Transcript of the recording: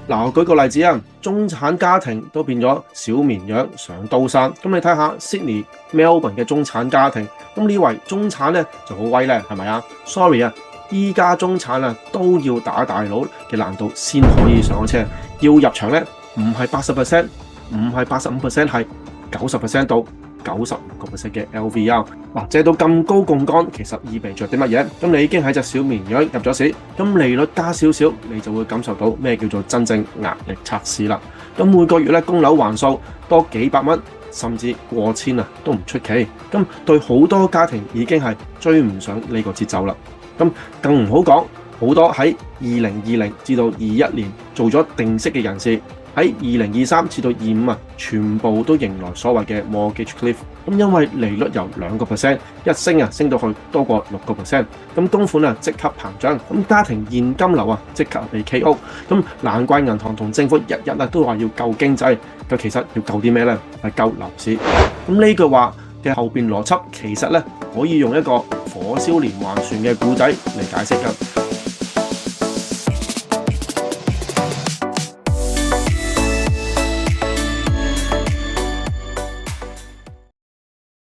嗱，我舉個例子啊，中產家庭都變咗小綿羊上刀山。咁你睇下 Sydney、Melbourne 嘅中產家庭，咁你以為中產咧就好威咧，係咪啊？Sorry 啊，依家中產啊都要打大佬嘅難度先可以上車，要入場咧唔係80%，唔係85%，係90%到95% 嘅 LVR， 嗱，借到咁高槓桿，其實意味着啲乜嘢？咁你已經喺隻小綿羊入咗市，咁利率加少少，你就會感受到咩叫做真正壓力測試啦。咁每個月咧供樓還數多幾百蚊，甚至過千啊都唔出奇。咁對好多家庭已經係追唔上呢個節奏啦。咁更唔好講，好多喺2020至到21年做咗定息嘅人士，喺2023至到25啊，全部都迎來所謂嘅 mortgage cliff。咁因為利率由2%一升啊，升到去多過6%，咁供款啊即刻膨脹，咁家庭現金流啊即刻被 KO。咁難怪銀行同政府日日啊都話要救經濟，咁其實要救啲咩呢？係救樓市。咁呢句話嘅後邊邏輯其實咧可以用一個火燒連環船嘅故仔嚟解釋㗎。